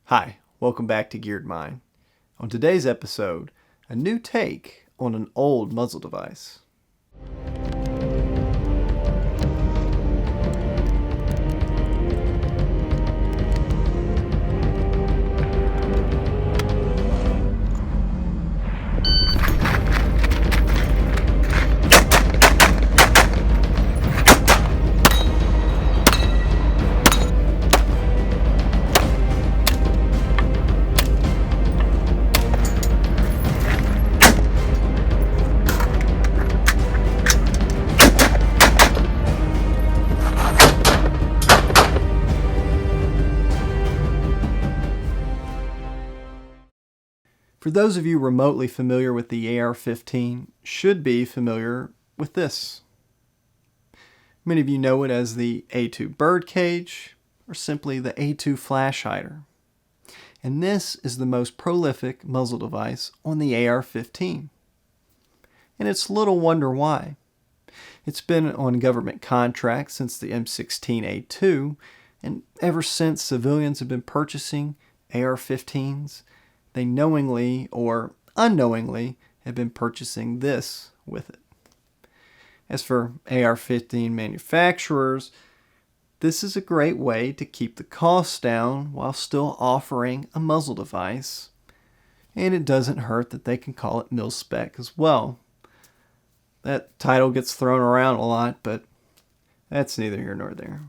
Hi, welcome back to Geared Mind. On today's episode, a new take on an old muzzle device. For those of you remotely familiar with the AR-15, should be familiar with this. Many of you know it as the A2 birdcage, or simply the A2 flash hider. And this is the most prolific muzzle device on the AR-15. And it's little wonder why. It's been on government contracts since the M16A2, and ever since civilians have been purchasing AR-15s, they knowingly or unknowingly have been purchasing this with it. As for AR-15 manufacturers, this is a great way to keep the costs down while still offering a muzzle device. And it doesn't hurt that they can call it mil-spec as well. That title gets thrown around a lot, but that's neither here nor there.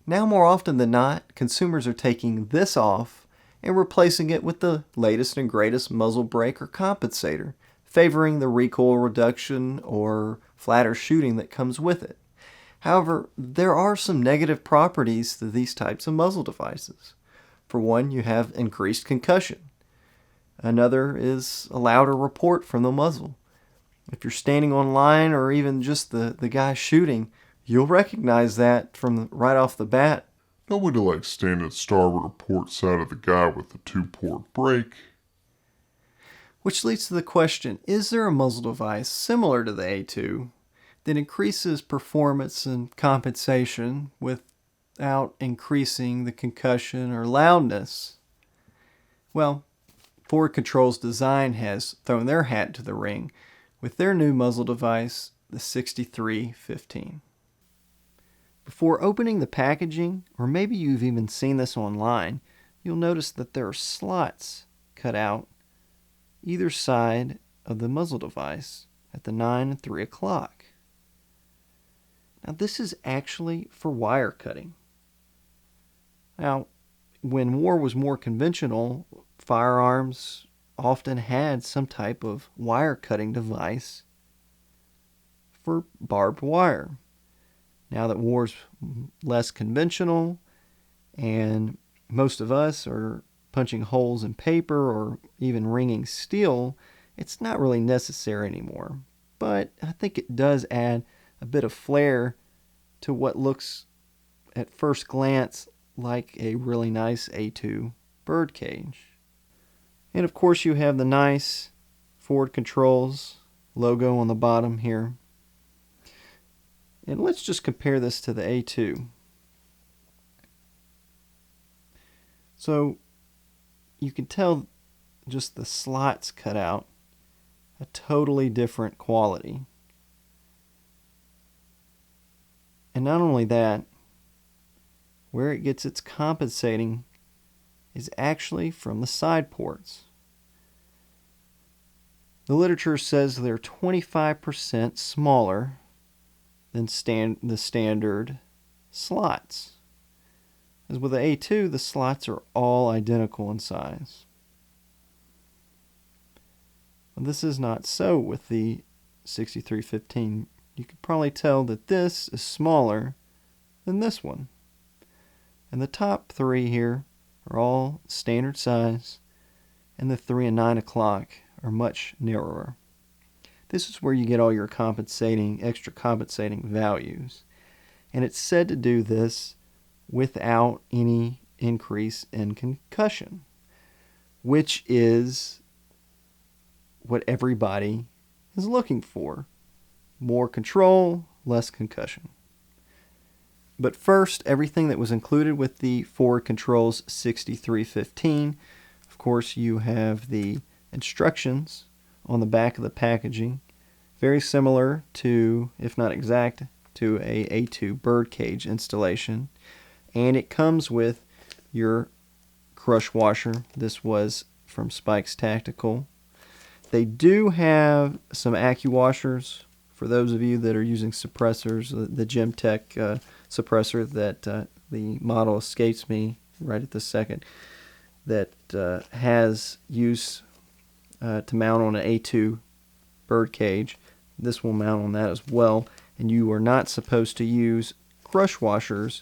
Now more often than not, consumers are taking this off and replacing it with the latest and greatest muzzle brake or compensator, favoring the recoil reduction or flatter shooting that comes with it. However, there are some negative properties to these types of muzzle devices. For one, you have increased concussion. Another is a louder report from the muzzle. If you're standing on line or even just the guy shooting, you'll recognize that from right off the bat. Nobody likes standing at starboard or port side of the guy with the 2-port brake. Which leads to the question, is there a muzzle device similar to the A2 that increases performance and compensation without increasing the concussion or loudness? Well, Forward Control's Design has thrown their hat into the ring with their new muzzle device, the 6315. Before opening the packaging, or maybe you've even seen this online, you'll notice that there are slots cut out either side of the muzzle device at the 9 and 3 o'clock. Now this is actually for wire cutting. Now, when war was more conventional, firearms often had some type of wire cutting device for barbed wire. Now that war's less conventional and most of us are punching holes in paper or even ringing steel, it's not really necessary anymore. But I think it does add a bit of flair to what looks at first glance like a really nice A2 birdcage. And of course you have the nice Forward Controls logo on the bottom here. And let's just compare this to the A2. So you can tell just the slots cut out, a totally different quality. And not only that, where it gets its compensating is actually from the side ports. The literature says they're 25% smaller than the standard slots. As with the A2, the slots are all identical in size. Well, this is not so with the 6315. You could probably tell that this is smaller than this one. And the top three here are all standard size, and the 3 and 9 o'clock are much narrower. This is where you get all your extra compensating values. And it's said to do this without any increase in concussion, which is what everybody is looking for. More control, less concussion. But first, everything that was included with the Forward Controls 6315. Of course, you have the instructions on the back of the packaging, very similar to, if not exact, to a A2 birdcage installation. And it comes with your crush washer. This was from Spike's Tactical. They do have some AccuWashers for those of you that are using suppressors. The Gemtech suppressor that the model escapes me right at this second, that has use to mount on an A2 birdcage. This will mount on that as well. And you are not supposed to use crush washers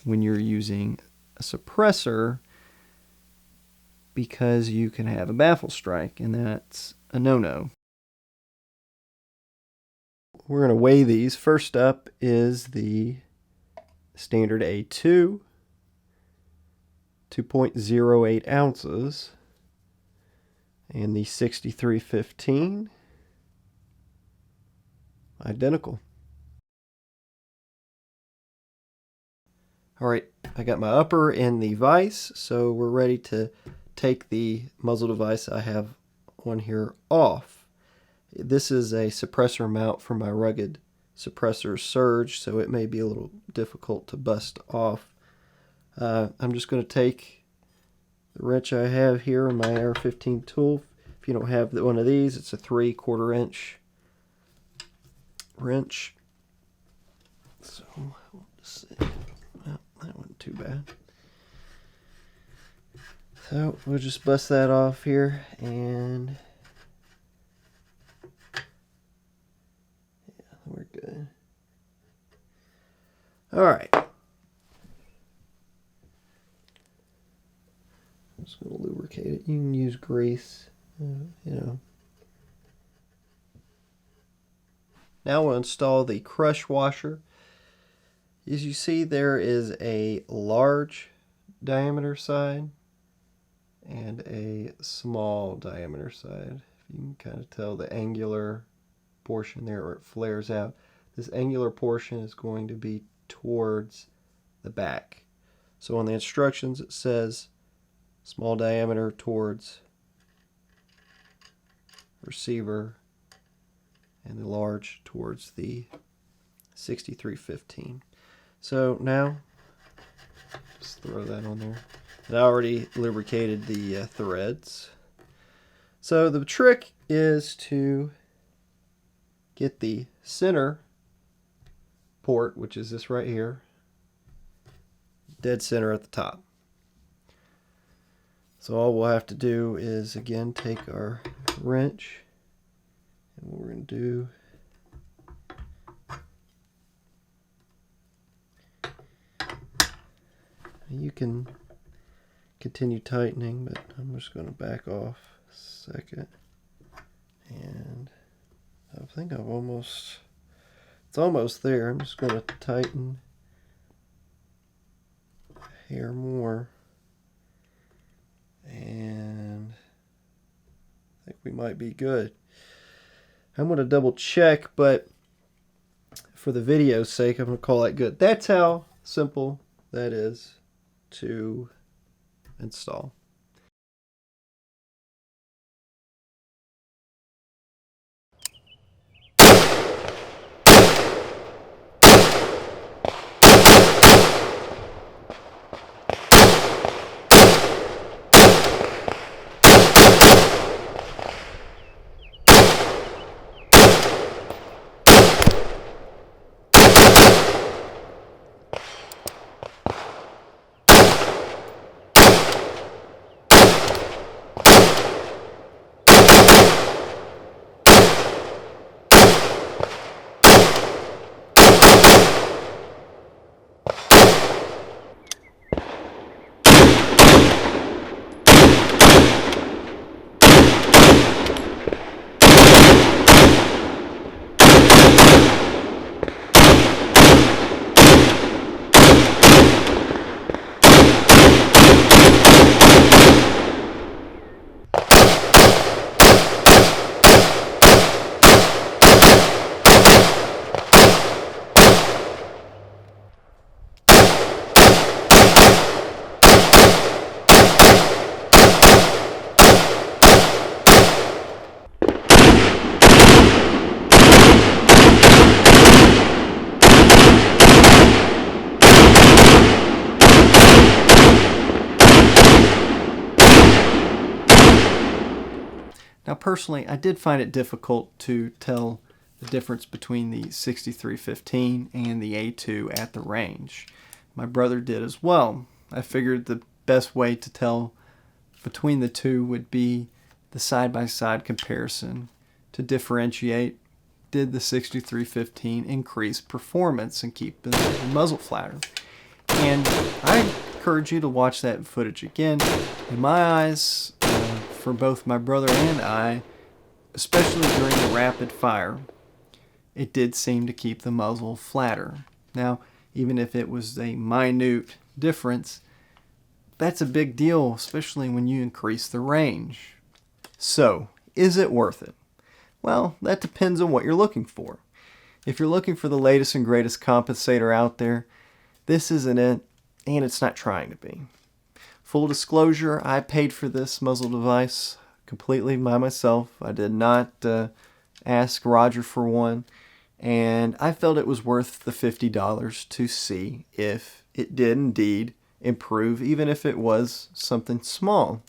when you're using a suppressor, because you can have a baffle strike, and that's a no-no. We're going to weigh these. First up is the standard A2, 2.08 ounces, and the 6315, identical. Alright, I got my upper in the vise, so we're ready to take the muzzle device I have on here off. This is a suppressor mount for my rugged suppressor Surge, so it may be a little difficult to bust off. I'm just going to take the wrench I have here on my AR-15 tool. If you don't have one of these, it's a 3/4 inch wrench. So, we'll just see. Well, that wasn't too bad. So, we'll just bust that off here, and yeah, we're good. Alright. I'm just going to lubricate it. You can use grease, you know. Now we'll install the crush washer. As you see, there is a large diameter side and a small diameter side. You can kind of tell the angular portion there where it flares out. This angular portion is going to be towards the back. So on the instructions it says small diameter towards receiver and the large towards the 6315. So now, just throw that on there. And I already lubricated the threads. So the trick is to get the center port, which is this right here, dead center at the top. So all we'll have to do is, again, take our wrench, and what we're going to do, you can continue tightening, but I'm just going to back off a second. And I think it's almost there. I'm just going to tighten a hair more. And I think we might be good. I'm going to double check, but for the video's sake, I'm going to call that good. That's how simple that is to install. Now personally, I did find it difficult to tell the difference between the 6315 and the A2 at the range. My brother did as well. I figured the best way to tell between the two would be the side-by-side comparison to differentiate, did the 6315 increase performance and keep the muzzle flatter. And I encourage you to watch that footage again. In my eyes, for both my brother and I, especially during the rapid fire, it did seem to keep the muzzle flatter. Now, even if it was a minute difference, that's a big deal, especially when you increase the range. So, is it worth it? Well, that depends on what you're looking for. If you're looking for the latest and greatest compensator out there, this isn't it, and it's not trying to be. Full disclosure, I paid for this muzzle device completely by myself. I did not ask Roger for one, and I felt it was worth the $50 to see if it did indeed improve, even if it was something small.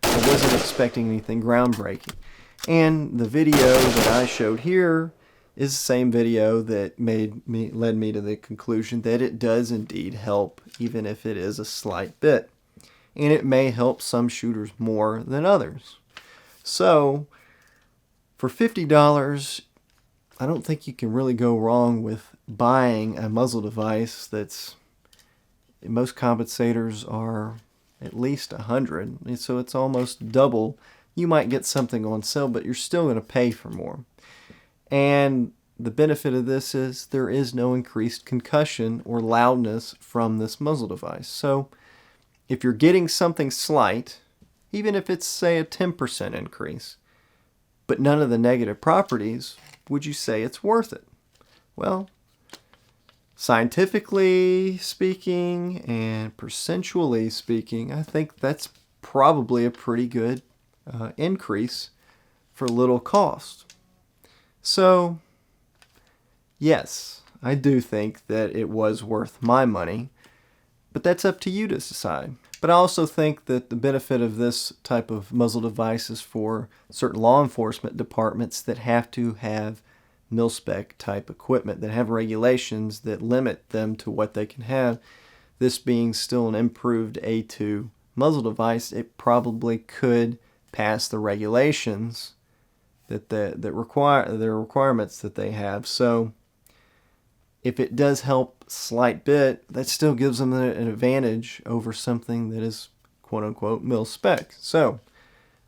I wasn't expecting anything groundbreaking. And the video that I showed here is the same video that led me to the conclusion that it does indeed help, even if it is a slight bit. And it may help some shooters more than others. So, for $50, I don't think you can really go wrong with buying a muzzle device that's, most compensators are at least $100, so it's almost double. You might get something on sale, but you're still going to pay for more. And the benefit of this is there is no increased concussion or loudness from this muzzle device. So if you're getting something slight, even if it's, say, a 10% increase, but none of the negative properties, would you say it's worth it? Well, scientifically speaking and percentually speaking, I think that's probably a pretty good increase for little cost. So, yes, I do think that it was worth my money, but that's up to you to decide. But I also think that the benefit of this type of muzzle device is for certain law enforcement departments that have to have mil-spec type equipment, that have regulations that limit them to what they can have. This being still an improved A2 muzzle device, it probably could pass the regulations that require the requirements that they have. So if it does help slight bit, that still gives them an advantage over something that is quote-unquote mil-spec. So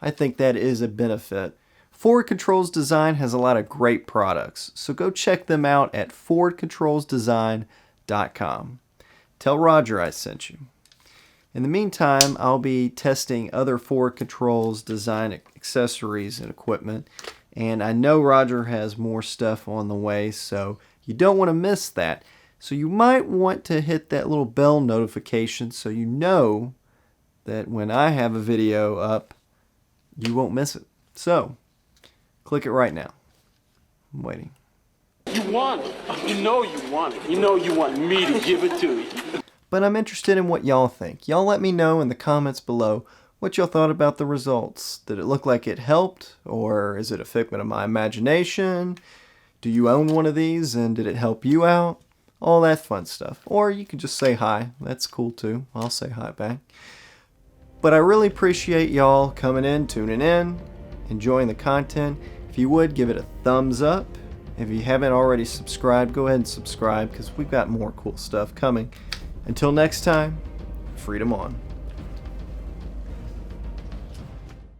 I think that is a benefit. Forward Controls Design has a lot of great products, so go check them out at forwardcontrolsdesign.com. Tell Roger I sent you. In the meantime, I'll be testing other Forward Controls Design accessories and equipment, and I know Roger has more stuff on the way, so you don't want to miss that. So you might want to hit that little bell notification so you know that when I have a video up, you won't miss it. So, click it right now. I'm waiting. You want it. You know you want it. You know you want me to give it to you. But I'm interested in what y'all think. Y'all let me know in the comments below what y'all thought about the results. Did it look like it helped? Or is it a figment of my imagination? Do you own one of these and did it help you out? All that fun stuff. Or you can just say hi. That's cool too. I'll say hi back. But I really appreciate y'all coming in, tuning in, enjoying the content. If you would, give it a thumbs up. If you haven't already subscribed, go ahead and subscribe because we've got more cool stuff coming. Until next time, freedom on.